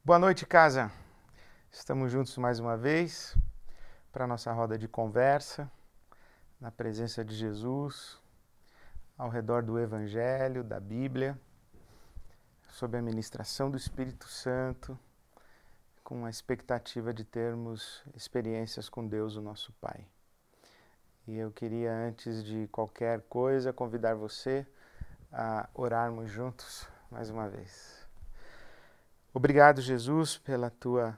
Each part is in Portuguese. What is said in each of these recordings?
Boa noite, casa. Estamos juntos mais uma vez para a nossa roda de conversa, na presença de Jesus, ao redor do Evangelho, da Bíblia, sob a ministração do Espírito Santo, com a expectativa de termos experiências com Deus, o nosso Pai. E eu queria, antes de qualquer coisa, convidar você a orarmos juntos mais uma vez. Obrigado, Jesus, pela tua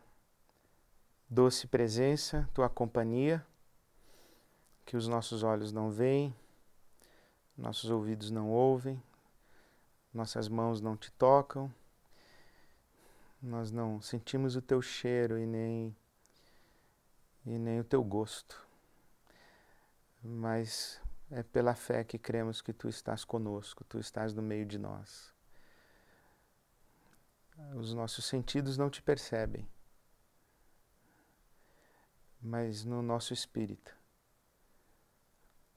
doce presença, tua companhia, que os nossos olhos não veem, nossos ouvidos não ouvem, nossas mãos não te tocam, nós não sentimos o teu cheiro e nem o teu gosto. Mas é pela fé que cremos que tu estás conosco, tu estás no meio de nós. Os nossos sentidos não te percebem, mas no nosso espírito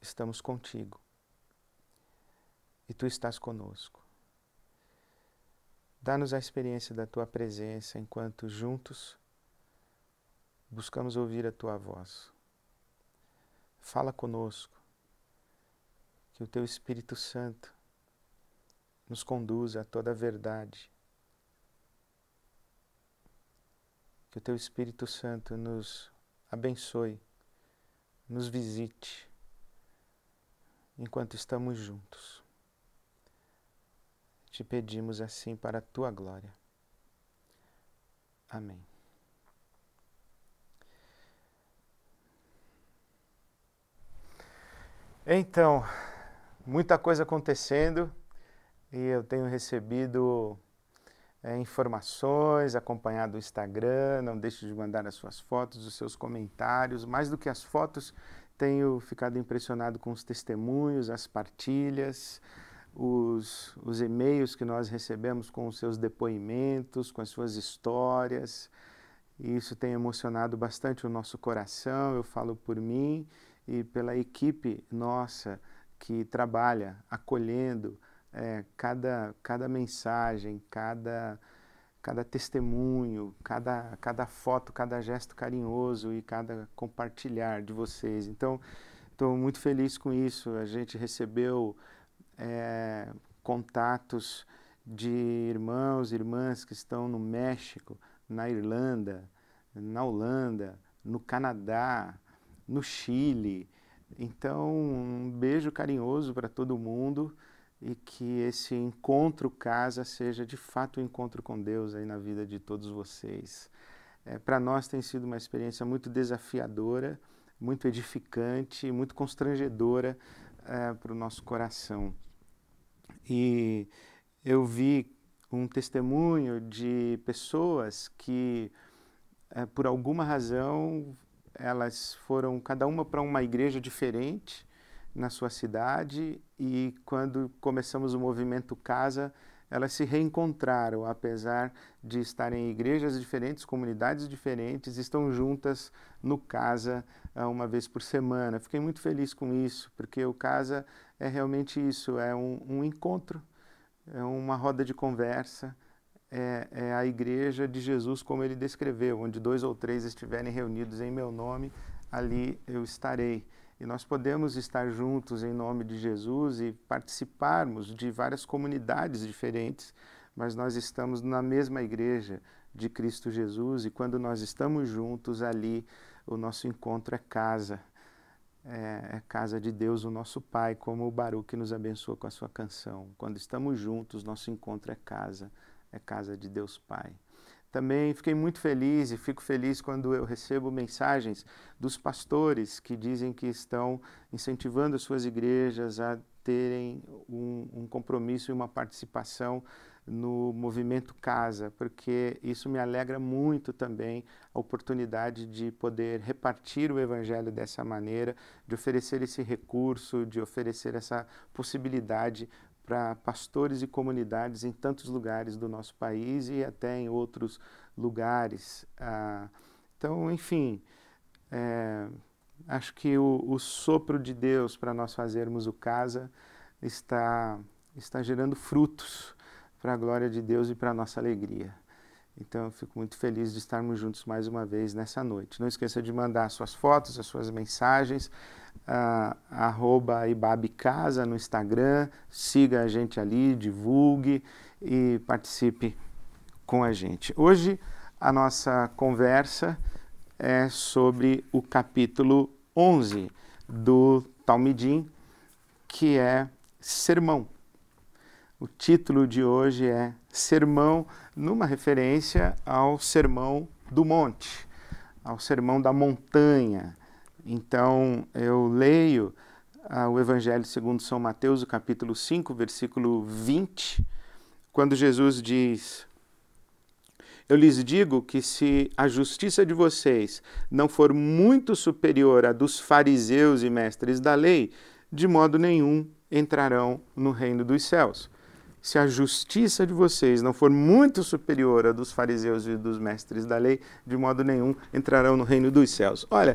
estamos contigo e tu estás conosco. Dá-nos a experiência da tua presença enquanto juntos buscamos ouvir a tua voz. Fala conosco, que o teu Espírito Santo nos conduza a toda a verdade. Que o teu Espírito Santo nos abençoe, nos visite, enquanto estamos juntos. Te pedimos assim para a tua glória. Amém. Então, muita coisa acontecendo e eu tenho recebido informações, acompanhado o Instagram, não deixe de mandar as suas fotos, os seus comentários. Mais do que as fotos, tenho ficado impressionado com os testemunhos, as partilhas, os e-mails que nós recebemos com os seus depoimentos, com as suas histórias. E isso tem emocionado bastante o nosso coração, eu falo por mim e pela equipe nossa que trabalha acolhendo cada mensagem, cada testemunho, cada foto, cada gesto carinhoso e cada compartilhar de vocês. Então, estou muito feliz com isso. A gente recebeu contatos de irmãos e irmãs que estão no México, na Irlanda, na Holanda, no Canadá, no Chile. Então, um beijo carinhoso para todo mundo e que esse encontro casa seja de fato um encontro com Deus aí na vida de todos vocês. Para nós tem sido uma experiência muito desafiadora, muito edificante, muito constrangedora para o nosso coração. E eu vi um testemunho de pessoas que, por alguma razão, elas foram cada uma para uma igreja diferente na sua cidade e quando começamos o movimento Casa, elas se reencontraram, apesar de estarem em igrejas diferentes, comunidades diferentes, estão juntas no Casa uma vez por semana. Fiquei muito feliz com isso, porque o Casa é realmente isso, é um encontro, é uma roda de conversa, é a igreja de Jesus como ele descreveu, onde 2 ou 3 estiverem reunidos em meu nome, ali eu estarei. E nós podemos estar juntos em nome de Jesus e participarmos de várias comunidades diferentes, mas nós estamos na mesma igreja de Cristo Jesus e quando nós estamos juntos ali, o nosso encontro é casa. É casa de Deus, o nosso Pai, como o Baruque nos abençoa com a sua canção. Quando estamos juntos, nosso encontro é casa de Deus Pai. Também fiquei muito feliz e fico feliz quando eu recebo mensagens dos pastores que dizem que estão incentivando as suas igrejas a terem um compromisso e uma participação no movimento Casa, porque isso me alegra muito também a oportunidade de poder repartir o Evangelho dessa maneira, de oferecer esse recurso, de oferecer essa possibilidade para pastores e comunidades em tantos lugares do nosso país e até em outros lugares. Então, enfim, acho que o sopro de Deus para nós fazermos o Casa está gerando frutos para a glória de Deus e para a nossa alegria. Então, eu fico muito feliz de estarmos juntos mais uma vez nessa noite. Não esqueça de mandar suas fotos, as suas mensagens, @ibabicasa no Instagram, siga a gente ali, divulgue e participe com a gente. Hoje, a nossa conversa é sobre o capítulo 11 do Talmidim, que é Sermão. O título de hoje é Sermão, numa referência ao Sermão do Monte, ao Sermão da Montanha. Então, eu leio o Evangelho segundo São Mateus, o capítulo 5, versículo 20, quando Jesus diz: eu lhes digo que se a justiça de vocês não for muito superior à dos fariseus e mestres da lei, de modo nenhum entrarão no reino dos céus. Se a justiça de vocês não for muito superior à dos fariseus e dos mestres da lei, de modo nenhum entrarão no reino dos céus. Olha,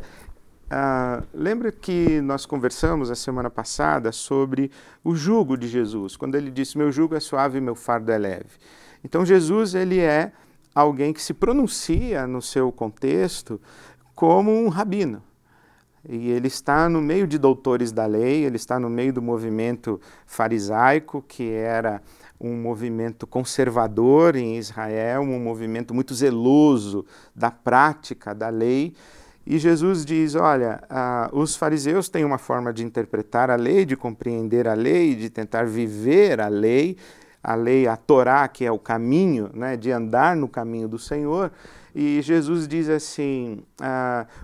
lembra que nós conversamos a semana passada sobre o jugo de Jesus, quando ele disse, meu jugo é suave e meu fardo é leve. Então Jesus, ele é alguém que se pronuncia no seu contexto como um rabino. E ele está no meio de doutores da lei, ele está no meio do movimento farisaico, que era um movimento conservador em Israel, um movimento muito zeloso da prática da lei. E Jesus diz, olha, os fariseus têm uma forma de interpretar a lei, de compreender a lei, de tentar viver a lei, a Torá, que é o caminho, né, de andar no caminho do Senhor. E Jesus diz assim,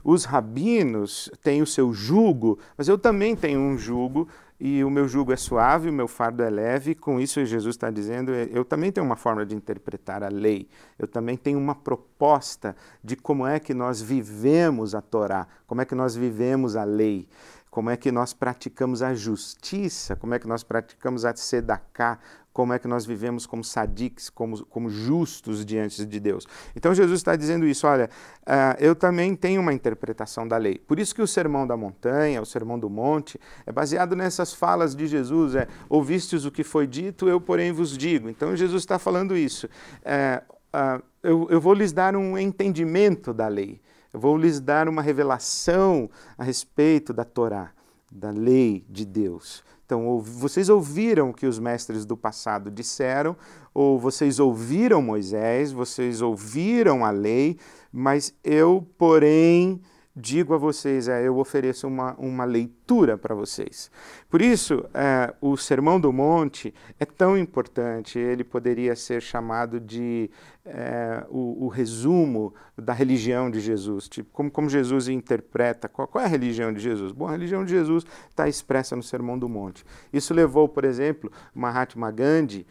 os rabinos têm o seu jugo, mas eu também tenho um jugo, e o meu jugo é suave, o meu fardo é leve. Com isso, Jesus está dizendo, eu também tenho uma forma de interpretar a lei, eu também tenho uma proposta de como é que nós vivemos a Torá, como é que nós vivemos a lei, como é que nós praticamos a justiça, como é que nós praticamos a tzedakah, como é que nós vivemos como sadiques, como justos diante de Deus. Então Jesus está dizendo isso, olha, eu também tenho uma interpretação da lei. Por isso que o Sermão da Montanha, o Sermão do Monte, é baseado nessas falas de Jesus, ouvistes o que foi dito, eu porém vos digo. Então Jesus está falando isso. Eu vou lhes dar um entendimento da lei, eu vou lhes dar uma revelação a respeito da Torá, da lei de Deus. Então, vocês ouviram o que os mestres do passado disseram, ou vocês ouviram Moisés, vocês ouviram a lei, mas eu, porém, digo a vocês, eu ofereço uma leitura para vocês. Por isso, o Sermão do Monte é tão importante, ele poderia ser chamado de o resumo da religião de Jesus, tipo, como Jesus interpreta, qual é a religião de Jesus? Bom, a religião de Jesus está expressa no Sermão do Monte. Isso levou, por exemplo, Mahatma Gandhi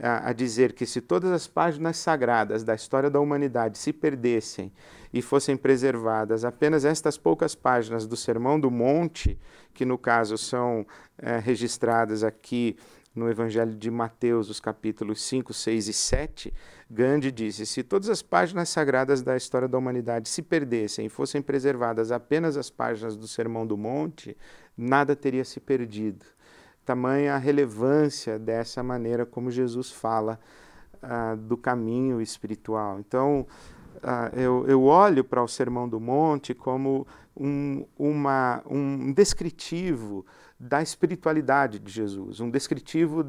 a dizer que se todas as páginas sagradas da história da humanidade se perdessem e fossem preservadas apenas estas poucas páginas do Sermão do Monte, que no caso são registradas aqui no Evangelho de Mateus, os capítulos 5, 6 e 7, Gandhi disse, se todas as páginas sagradas da história da humanidade se perdessem e fossem preservadas apenas as páginas do Sermão do Monte, nada teria se perdido. Tamanha a relevância dessa maneira como Jesus fala do caminho espiritual. Então, eu olho para o Sermão do Monte como um descritivo da espiritualidade de Jesus, um descritivo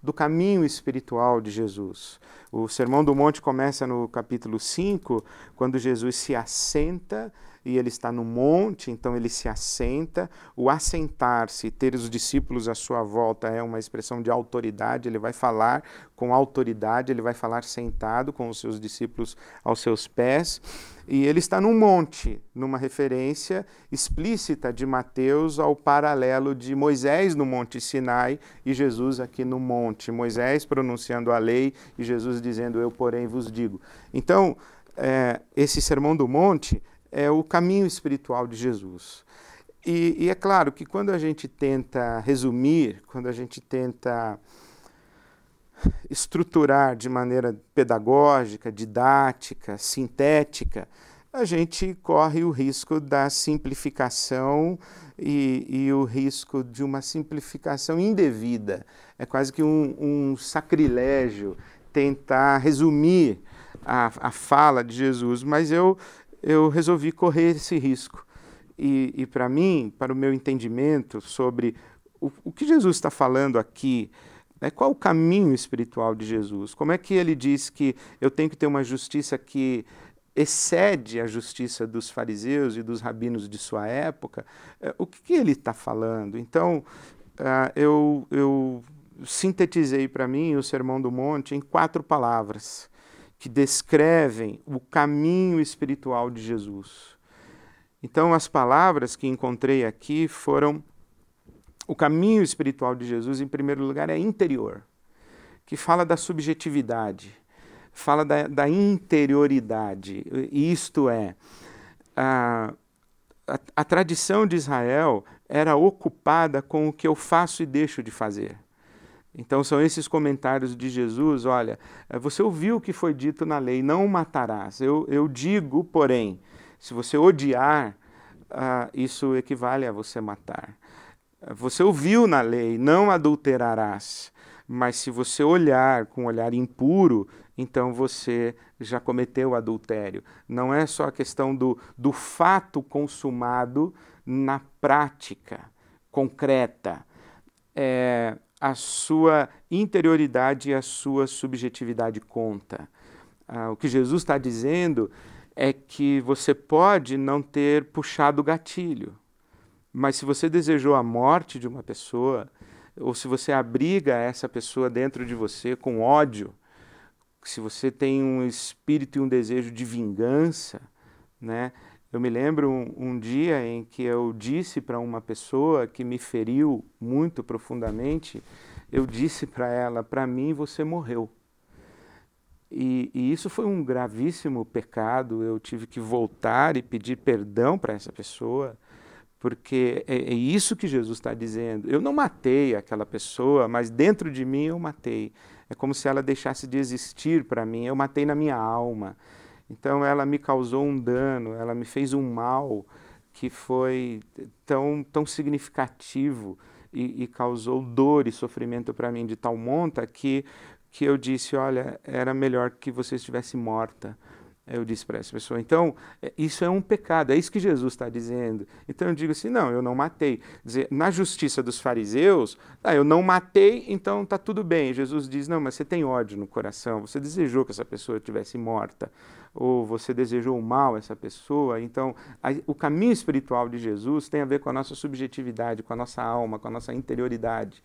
do caminho espiritual de Jesus. O Sermão do Monte começa no capítulo 5, quando Jesus se assenta, e ele está no monte, então ele se assenta. O assentar-se, ter os discípulos à sua volta é uma expressão de autoridade, ele vai falar com autoridade, ele vai falar sentado com os seus discípulos aos seus pés, e ele está num monte, numa referência explícita de Mateus ao paralelo de Moisés no Monte Sinai e Jesus aqui no monte. Moisés pronunciando a lei e Jesus dizendo, eu porém vos digo. Então, esse Sermão do Monte é o caminho espiritual de Jesus. E é claro que quando a gente tenta resumir, quando a gente tenta estruturar de maneira pedagógica, didática, sintética, a gente corre o risco da simplificação e o risco de uma simplificação indevida. É quase que um sacrilégio tentar resumir a fala de Jesus, mas eu resolvi correr esse risco. E para mim, para o meu entendimento sobre o que Jesus está falando aqui, qual o caminho espiritual de Jesus? Como é que ele diz que eu tenho que ter uma justiça que excede a justiça dos fariseus e dos rabinos de sua época? O que ele está falando? Então, eu sintetizei para mim o Sermão do Monte em 4 palavras que descrevem o caminho espiritual de Jesus. Então, as palavras que encontrei aqui foram: o caminho espiritual de Jesus, em primeiro lugar, é interior, que fala da subjetividade, fala da interioridade. Isto é, a tradição de Israel era ocupada com o que eu faço e deixo de fazer. Então são esses comentários de Jesus: olha, você ouviu o que foi dito na lei, não matarás. Eu digo, porém, se você odiar, isso equivale a você matar. Você ouviu na lei, não adulterarás, mas se você olhar com um olhar impuro, então você já cometeu adultério. Não é só a questão do fato consumado na prática concreta, a sua interioridade e a sua subjetividade conta. O que Jesus está dizendo é que você pode não ter puxado o gatilho, mas se você desejou a morte de uma pessoa, ou se você abriga essa pessoa dentro de você com ódio, se você tem um espírito e um desejo de vingança, né? Eu me lembro um dia em que eu disse para uma pessoa que me feriu muito profundamente, eu disse para ela: para mim você morreu. E isso foi um gravíssimo pecado. Eu tive que voltar e pedir perdão para essa pessoa, porque é isso que Jesus está dizendo. Eu não matei aquela pessoa, mas dentro de mim eu matei. É como se ela deixasse de existir para mim. Eu matei na minha alma. Então ela me causou um dano, ela me fez um mal que foi tão significativo e causou dor e sofrimento para mim de tal monta que eu disse: olha, era melhor que você estivesse morta. Eu disse para essa pessoa. Então, isso é um pecado, é isso que Jesus está dizendo. Então eu digo assim: não, eu não matei. Dizer, na justiça dos fariseus, eu não matei, então está tudo bem. Jesus diz: não, mas você tem ódio no coração, você desejou que essa pessoa estivesse morta, ou você desejou o mal a essa pessoa. Então, o caminho espiritual de Jesus tem a ver com a nossa subjetividade, com a nossa alma, com a nossa interioridade.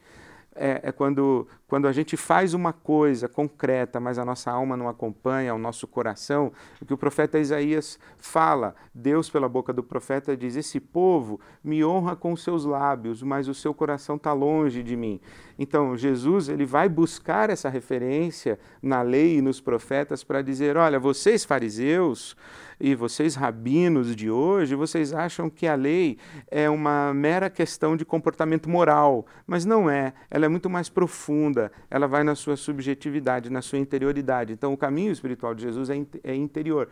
Quando a gente faz uma coisa concreta, mas a nossa alma não acompanha, o nosso coração. O que o profeta Isaías fala, Deus pela boca do profeta diz: esse povo me honra com os seus lábios, mas o seu coração está longe de mim. Então Jesus, ele vai buscar essa referência na lei e nos profetas para dizer: olha, vocês fariseus e vocês rabinos de hoje, vocês acham que a lei é uma mera questão de comportamento moral, mas não é. Ela é muito mais profunda, ela vai na sua subjetividade, na sua interioridade. Então o caminho espiritual de Jesus é interior.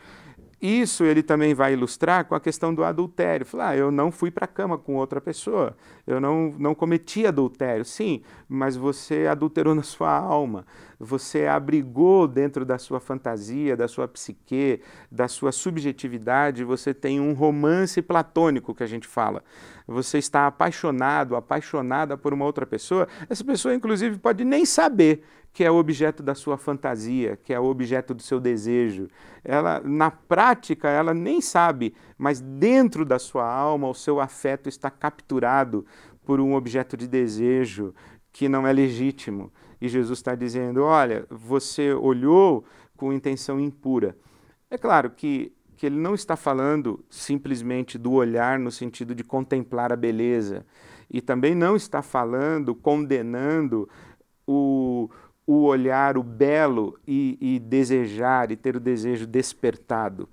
Isso ele também vai ilustrar com a questão do adultério. Falar: eu não fui para a cama com outra pessoa, eu não cometi adultério. Sim, mas você adulterou na sua alma, você abrigou dentro da sua fantasia, da sua psique, da sua subjetividade, você tem um romance platônico que a gente fala. Você está apaixonado, apaixonada por uma outra pessoa. Essa pessoa, inclusive, pode nem saber que é o objeto da sua fantasia, que é o objeto do seu desejo. Ela, na prática, ela nem sabe, mas dentro da sua alma, o seu afeto está capturado por um objeto de desejo que não é legítimo. E Jesus está dizendo: olha, você olhou com intenção impura. É claro que ele não está falando simplesmente do olhar no sentido de contemplar a beleza, e também não está falando, condenando o olhar, o belo e desejar, e ter o desejo despertado.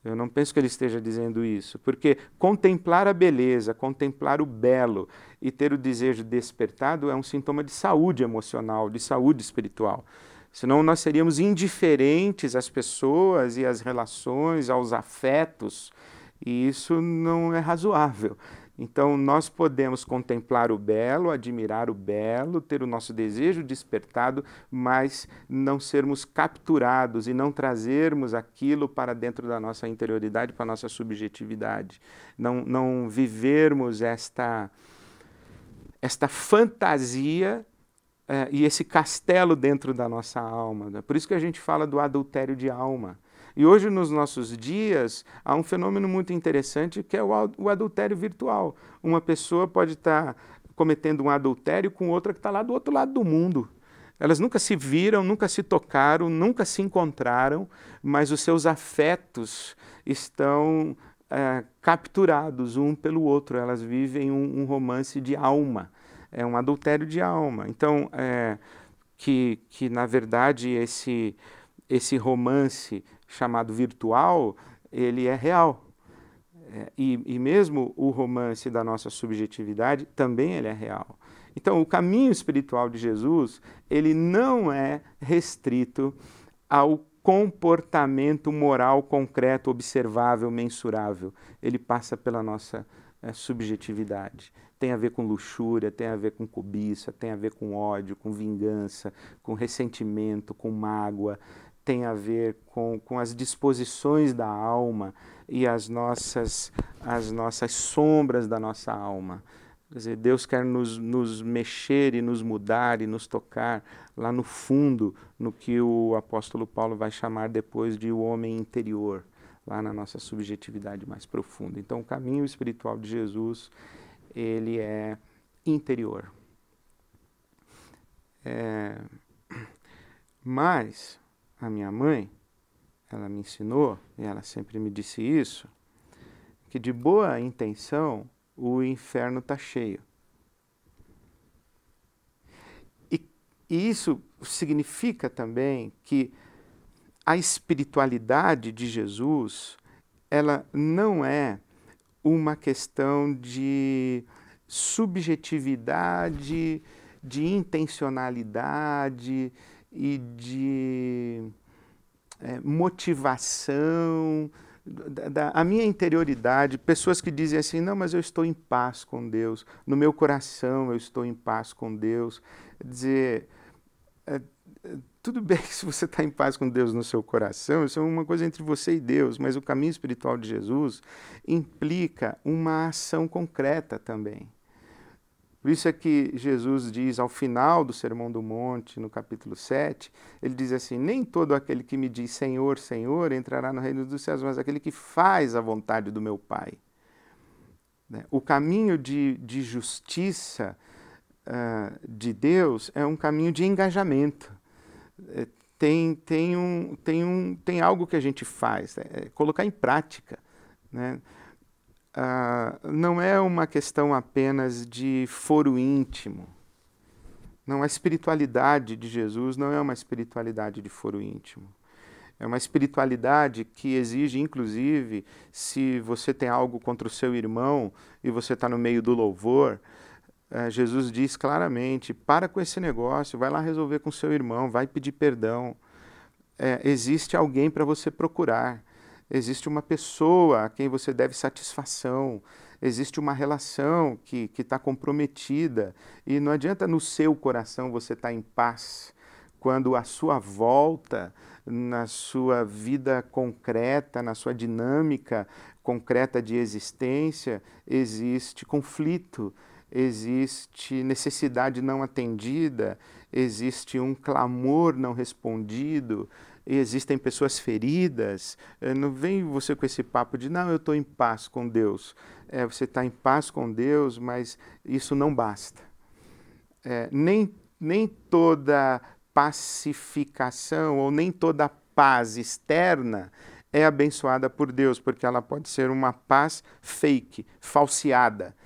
Eu não penso que ele esteja dizendo isso, porque contemplar a beleza, contemplar o belo e ter o desejo despertado é um sintoma de saúde emocional, de saúde espiritual. Senão nós seríamos indiferentes às pessoas e às relações, aos afetos, e isso não é razoável. Então, nós podemos contemplar o belo, admirar o belo, ter o nosso desejo despertado, mas não sermos capturados e não trazermos aquilo para dentro da nossa interioridade, para a nossa subjetividade. Não vivermos esta fantasia e esse castelo dentro da nossa alma. Né? Por isso que a gente fala do adultério de alma. E hoje, nos nossos dias, há um fenômeno muito interessante que é o adultério virtual. Uma pessoa pode estar cometendo um adultério com outra que está lá do outro lado do mundo. Elas nunca se viram, nunca se tocaram, nunca se encontraram, mas os seus afetos estão capturados um pelo outro. Elas vivem um romance de alma, é um adultério de alma. Então, que na verdade esse romance chamado virtual, ele é real. E mesmo o romance da nossa subjetividade, também ele é real. Então, o caminho espiritual de Jesus, ele não é restrito ao comportamento moral concreto, observável, mensurável. Ele passa pela nossa subjetividade. Tem a ver com luxúria, tem a ver com cobiça, tem a ver com ódio, com vingança, com ressentimento, com mágoa, tem a ver com as disposições da alma e as nossas sombras da nossa alma. Quer dizer, Deus quer nos mexer e nos mudar e nos tocar lá no fundo, no que o apóstolo Paulo vai chamar depois de o homem interior, lá na nossa subjetividade mais profunda. Então, o caminho espiritual de Jesus, ele é interior. Mas a minha mãe, ela me ensinou, e ela sempre me disse isso, que de boa intenção o inferno está cheio. E isso significa também que a espiritualidade de Jesus, ela não é uma questão de subjetividade, de intencionalidade e de motivação, a minha interioridade, pessoas que dizem assim, não, mas eu estou em paz com Deus, no meu coração eu estou em paz com Deus. Quer dizer, tudo bem que se você está em paz com Deus no seu coração, isso é uma coisa entre você e Deus, mas o caminho espiritual de Jesus implica uma ação concreta também. Por isso é que Jesus diz ao final do Sermão do Monte, no capítulo 7, ele diz assim, nem todo aquele que me diz Senhor, Senhor, entrará no reino dos céus, mas aquele que faz a vontade do meu Pai. O caminho de justiça de Deus é um caminho de engajamento. Tem algo que a gente faz, colocar em prática, né? Não é uma questão apenas de foro íntimo. Não, a espiritualidade de Jesus não é uma espiritualidade de foro íntimo. É uma espiritualidade que exige, inclusive, se você tem algo contra o seu irmão e você está no meio do louvor, Jesus diz claramente, para com esse negócio, vai lá resolver com o seu irmão, vai pedir perdão. Existe alguém para você procurar. Existe uma pessoa a quem você deve satisfação, existe uma relação que está comprometida e não adianta no seu coração você estar em paz quando à sua volta, na sua vida concreta, na sua dinâmica concreta de existência, existe conflito, existe necessidade não atendida, existe um clamor não respondido, existem pessoas feridas. Não vem você com esse papo de, não, eu estou em paz com Deus. Você está em paz com Deus, mas isso não basta. Nem toda pacificação ou nem toda paz externa é abençoada por Deus, porque ela pode ser uma paz fake, falseada.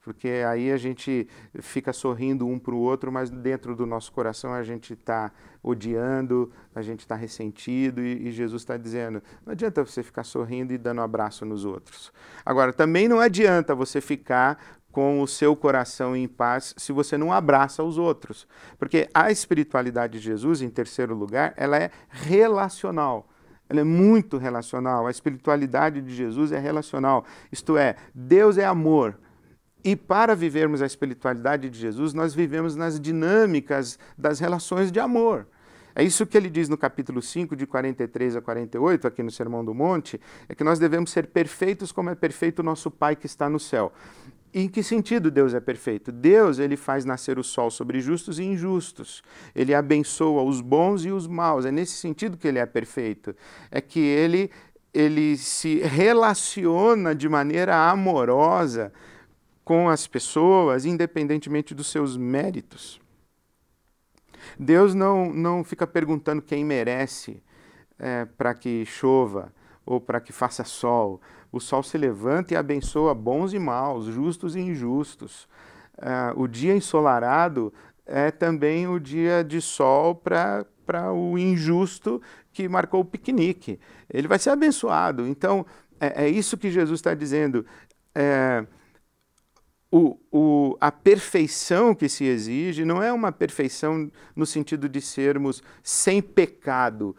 Porque aí a gente fica sorrindo um para o outro, mas dentro do nosso coração a gente está odiando, a gente está ressentido e Jesus está dizendo, não adianta você ficar sorrindo e dando abraço nos outros. Agora, também não adianta você ficar com o seu coração em paz se você não abraça os outros. Porque a espiritualidade de Jesus, em terceiro lugar, ela é relacional. Ela é muito relacional. A espiritualidade de Jesus é relacional. Isto é, Deus é amor. E para vivermos a espiritualidade de Jesus, nós vivemos nas dinâmicas das relações de amor. É isso que ele diz no capítulo 5, de 43 a 48, aqui no Sermão do Monte, é que nós devemos ser perfeitos como é perfeito o nosso Pai que está no céu. E em que sentido Deus é perfeito? Deus, ele faz nascer o sol sobre justos e injustos. Ele abençoa os bons e os maus. É nesse sentido que ele é perfeito. É que ele se relaciona de maneira amorosa com as pessoas, independentemente dos seus méritos. Deus não fica perguntando quem merece para que chova ou para que faça sol. O sol se levanta e abençoa bons e maus, justos e injustos. O dia ensolarado é também o dia de sol para o injusto que marcou o piquenique. Ele vai ser abençoado. Então, é isso que Jesus está dizendo. A perfeição que se exige não é uma perfeição no sentido de sermos sem pecado,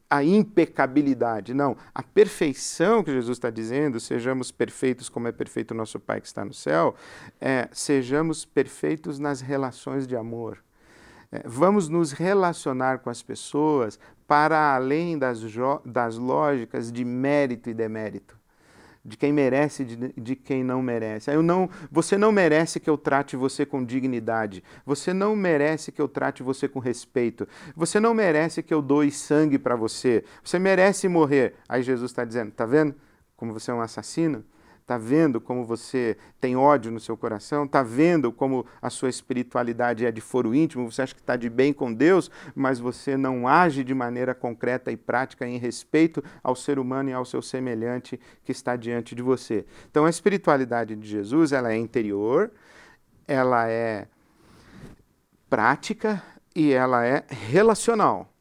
a impecabilidade. Não, a perfeição que Jesus está dizendo, sejamos perfeitos como é perfeito o nosso Pai que está no céu, sejamos perfeitos nas relações de amor. Vamos nos relacionar com as pessoas para além das lógicas de mérito e demérito. De quem merece e de quem não merece. Você não merece que eu trate você com dignidade. Você não merece que eu trate você com respeito. Você não merece que eu doe sangue para você. Você merece morrer. Aí Jesus está dizendo, tá vendo como você é um assassino? Tá vendo como você tem ódio no seu coração? Tá vendo como a sua espiritualidade é de foro íntimo? Você acha que está de bem com Deus, mas você não age de maneira concreta e prática em respeito ao ser humano e ao seu semelhante que está diante de você. Então a espiritualidade de Jesus, ela é interior, ela é prática e ela é relacional.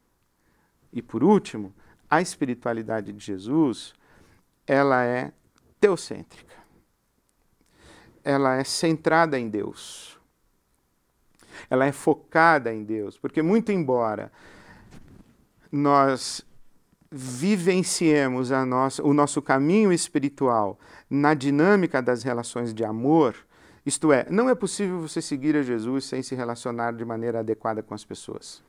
E por último, a espiritualidade de Jesus, ela é teocêntrica. Ela é centrada em Deus. Ela é focada em Deus, porque muito embora nós vivenciemos o nosso caminho espiritual na dinâmica das relações de amor, isto é, não é possível você seguir a Jesus sem se relacionar de maneira adequada com as pessoas.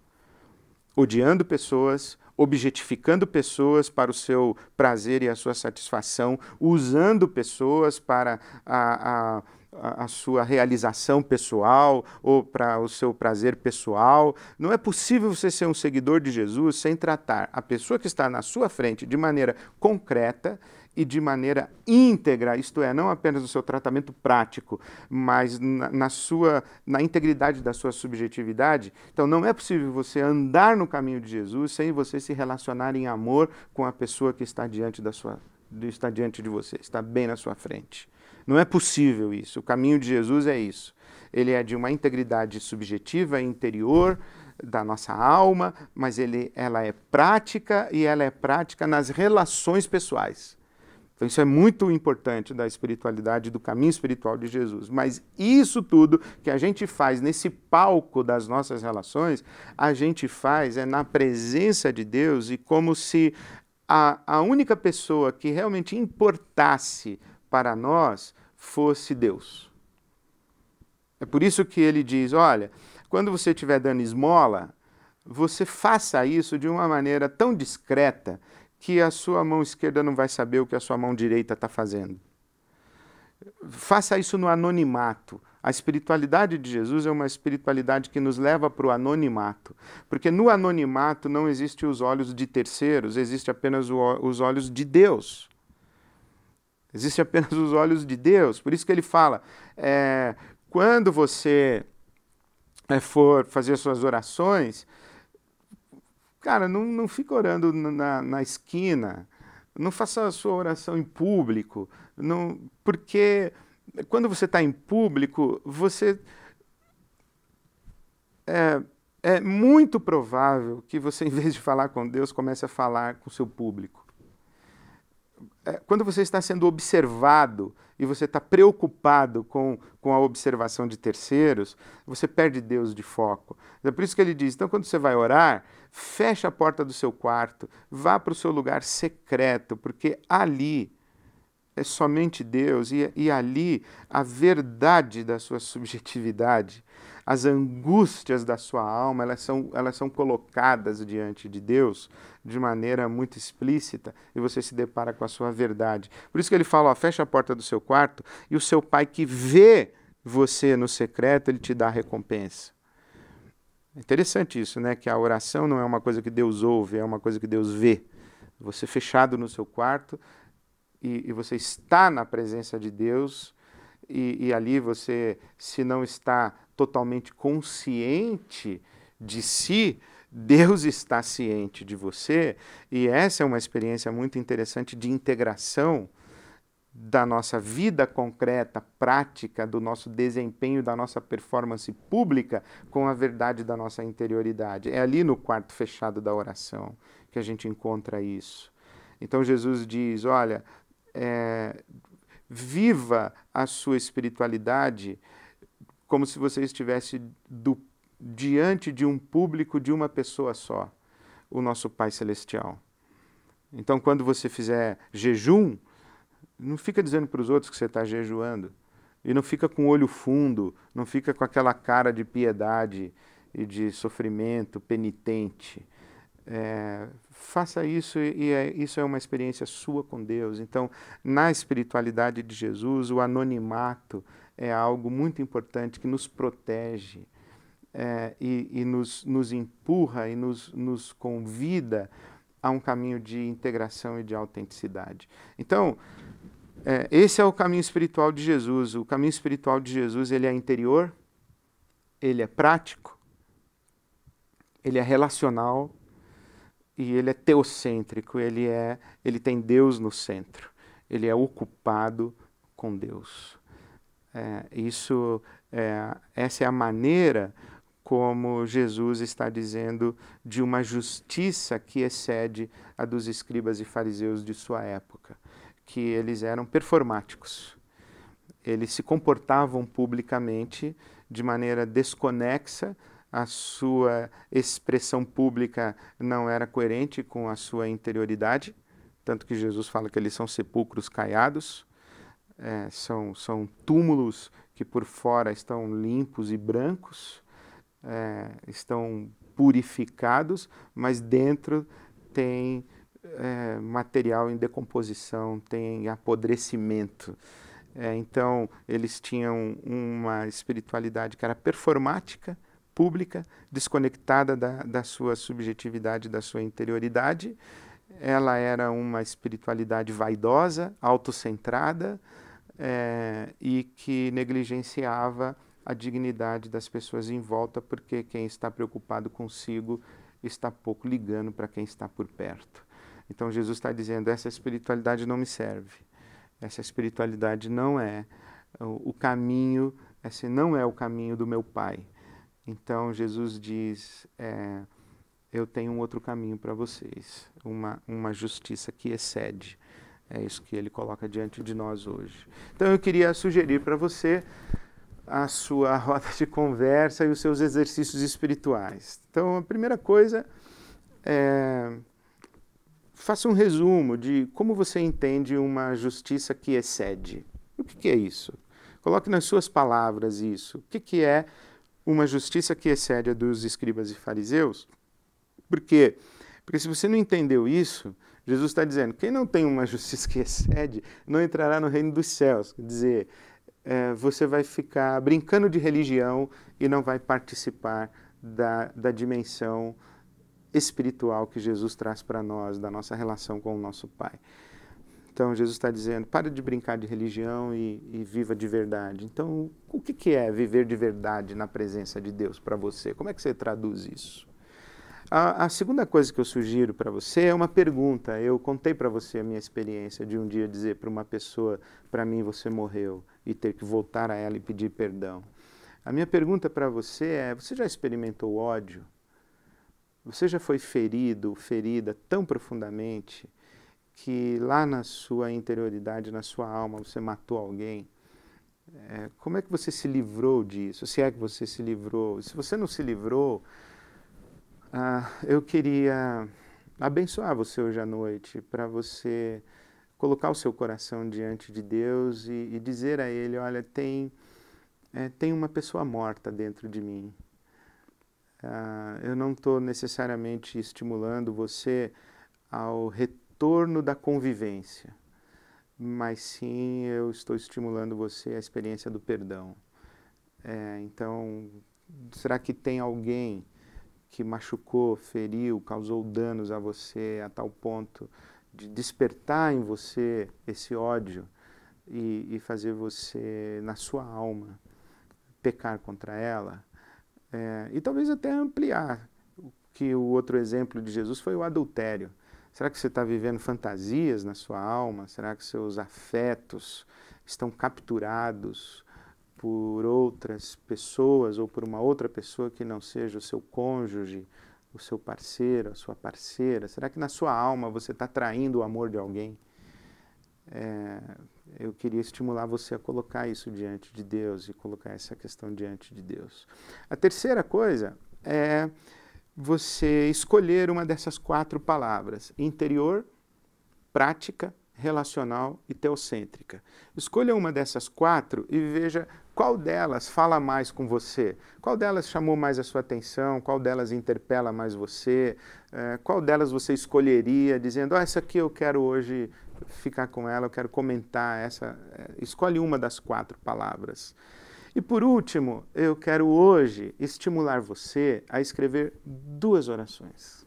Odiando pessoas, objetificando pessoas para o seu prazer e a sua satisfação, usando pessoas para a sua realização pessoal ou para o seu prazer pessoal. Não é possível você ser um seguidor de Jesus sem tratar a pessoa que está na sua frente de maneira concreta e de maneira íntegra, isto é, não apenas no seu tratamento prático, mas na integridade da sua subjetividade. Então não é possível você andar no caminho de Jesus sem você se relacionar em amor com a pessoa que está diante de você, está bem na sua frente. Não é possível isso. O caminho de Jesus é isso. Ele é de uma integridade subjetiva e interior da nossa alma, mas ela é prática e ela é prática nas relações pessoais. Então isso é muito importante da espiritualidade, do caminho espiritual de Jesus. Mas isso tudo que a gente faz nesse palco das nossas relações, a gente faz na presença de Deus e como se a única pessoa que realmente importasse para nós fosse Deus. É por isso que ele diz, olha, quando você estiver dando esmola, você faça isso de uma maneira tão discreta que a sua mão esquerda não vai saber o que a sua mão direita está fazendo. Faça isso no anonimato. A espiritualidade de Jesus é uma espiritualidade que nos leva para o anonimato. Porque no anonimato não existem os olhos de terceiros, existe apenas os olhos de Deus. Existem apenas os olhos de Deus. Por isso que ele fala, quando você for fazer suas orações, cara, não fica orando na esquina, não faça a sua oração em público, porque quando você está em público, é muito provável que você, em vez de falar com Deus, comece a falar com o seu público. Quando você está sendo observado e você está preocupado com a observação de terceiros, você perde Deus de foco. É por isso que ele diz, então quando você vai orar, feche a porta do seu quarto, vá para o seu lugar secreto, porque ali é somente Deus, e ali a verdade da sua subjetividade, as angústias da sua alma, elas são colocadas diante de Deus de maneira muito explícita, e você se depara com a sua verdade. Por isso que ele fala, ó, fecha a porta do seu quarto, e o seu pai que vê você no secreto, ele te dá a recompensa. É interessante isso, né? Que a oração não é uma coisa que Deus ouve, é uma coisa que Deus vê. Você fechado no seu quarto, e você está na presença de Deus, e ali você, se não está totalmente consciente de si, Deus está ciente de você, e essa é uma experiência muito interessante de integração da nossa vida concreta, prática, do nosso desempenho, da nossa performance pública com a verdade da nossa interioridade. É ali no quarto fechado da oração que a gente encontra isso. Então Jesus diz, olha, viva a sua espiritualidade como se você estivesse diante de um público de uma pessoa só, o nosso Pai Celestial. Então, quando você fizer jejum, não fica dizendo para os outros que você está jejuando. E não fica com o olho fundo, não fica com aquela cara de piedade e de sofrimento penitente. Faça isso, isso é uma experiência sua com Deus. Então, na espiritualidade de Jesus, o anonimato é algo muito importante que nos protege e nos empurra e nos convida a um caminho de integração e de autenticidade. Então, esse é o caminho espiritual de Jesus. O caminho espiritual de Jesus, ele é interior, ele é prático, ele é relacional, e ele é teocêntrico, ele tem Deus no centro, ele é ocupado com Deus. Essa é a maneira como Jesus está dizendo de uma justiça que excede a dos escribas e fariseus de sua época, que eles eram performáticos. Eles se comportavam publicamente de maneira desconexa, a sua expressão pública não era coerente com a sua interioridade, tanto que Jesus fala que eles são sepulcros caiados, são túmulos que por fora estão limpos e brancos, estão purificados, mas dentro tem material em decomposição, tem apodrecimento. Então, eles tinham uma espiritualidade que era performática, pública, desconectada da sua subjetividade, da sua interioridade. Ela era uma espiritualidade vaidosa, autocentrada, e que negligenciava a dignidade das pessoas em volta, porque quem está preocupado consigo está pouco ligando para quem está por perto. Então Jesus está dizendo, essa espiritualidade não me serve, essa espiritualidade não é o caminho, esse não é o caminho do meu Pai. Então Jesus diz, eu tenho um outro caminho para vocês, uma justiça que excede. É isso que ele coloca diante de nós hoje. Então eu queria sugerir para você a sua roda de conversa e os seus exercícios espirituais. Então a primeira coisa faça um resumo de como você entende uma justiça que excede. O que é isso? Coloque nas suas palavras isso. O que é uma justiça que excede a dos escribas e fariseus? Por quê? Porque se você não entendeu isso, Jesus está dizendo, quem não tem uma justiça que excede, não entrará no reino dos céus. Quer dizer, você vai ficar brincando de religião e não vai participar da dimensão espiritual que Jesus traz para nós, da nossa relação com o nosso Pai. Então, Jesus está dizendo, para de brincar de religião e viva de verdade. Então, o que é viver de verdade na presença de Deus para você? Como é que você traduz isso? A segunda coisa que eu sugiro para você é uma pergunta. Eu contei para você a minha experiência de um dia dizer para uma pessoa, para mim você morreu, e ter que voltar a ela e pedir perdão. A minha pergunta para você é, você já experimentou ódio? Você já foi ferido, ferida tão profundamente que lá na sua interioridade, na sua alma, você matou alguém? Como é que você se livrou disso? Se é que você se livrou. Se você não se livrou, eu queria abençoar você hoje à noite, para você colocar o seu coração diante de Deus e dizer a Ele, olha, tem uma pessoa morta dentro de mim. Eu não estou necessariamente estimulando você ao retorno da convivência, mas sim eu estou estimulando você à experiência do perdão. Então, será que tem alguém que machucou, feriu, causou danos a você a tal ponto de despertar em você esse ódio e fazer você, na sua alma, pecar contra ela? E talvez até ampliar, que o outro exemplo de Jesus foi o adultério. Será que você está vivendo fantasias na sua alma? Será que seus afetos estão capturados por outras pessoas ou por uma outra pessoa que não seja o seu cônjuge, o seu parceiro, a sua parceira? Será que na sua alma você está traindo o amor de alguém? Eu queria estimular você a colocar isso diante de Deus e colocar essa questão diante de Deus. A terceira coisa é você escolher uma dessas 4 palavras: interior, prática, relacional e teocêntrica. Escolha uma dessas 4 e veja qual delas fala mais com você, qual delas chamou mais a sua atenção, qual delas interpela mais você, qual delas você escolheria dizendo, essa aqui eu quero hoje ficar com ela, eu quero comentar essa. Escolhe uma das 4 palavras. E por último, eu quero hoje estimular você a escrever 2 orações.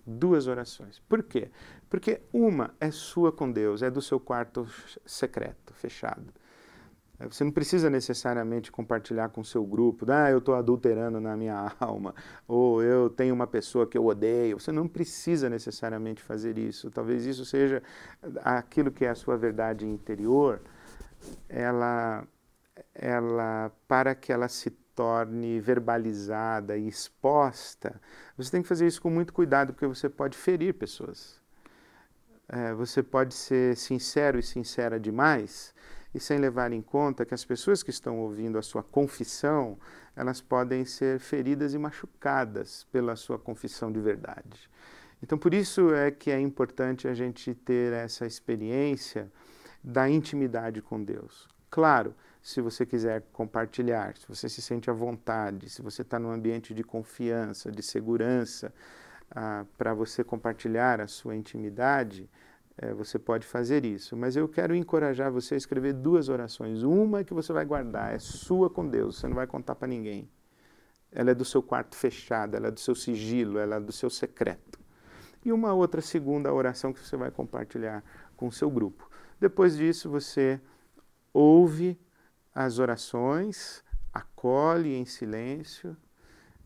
2 orações. Por quê? Porque uma é sua com Deus, é do seu quarto secreto, fechado. Você não precisa necessariamente compartilhar com o seu grupo, eu estou adulterando na minha alma, ou eu tenho uma pessoa que eu odeio. Você não precisa necessariamente fazer isso. Talvez isso seja aquilo que é a sua verdade interior, para que ela se torne verbalizada e exposta, você tem que fazer isso com muito cuidado, porque você pode ferir pessoas. Você pode ser sincero e sincera demais, e sem levar em conta que as pessoas que estão ouvindo a sua confissão, elas podem ser feridas e machucadas pela sua confissão de verdade. Então, por isso é que é importante a gente ter essa experiência da intimidade com Deus. Claro, se você quiser compartilhar, se você se sente à vontade, se você está num ambiente de confiança, de segurança, para você compartilhar a sua intimidade, você pode fazer isso. Mas eu quero encorajar você a escrever 2 orações. Uma que você vai guardar, é sua com Deus, você não vai contar para ninguém. Ela é do seu quarto fechado, ela é do seu sigilo, ela é do seu secreto. E uma outra segunda oração que você vai compartilhar com o seu grupo. Depois disso, você ouve as orações, acolhe em silêncio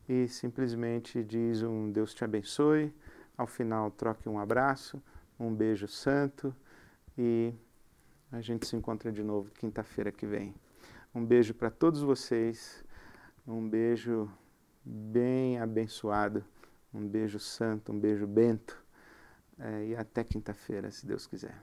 e simplesmente diz um Deus te abençoe. Ao final, troque um abraço, um beijo santo e a gente se encontra de novo quinta-feira que vem. Um beijo para todos vocês, um beijo bem abençoado, um beijo santo, um beijo bento e até quinta-feira, se Deus quiser.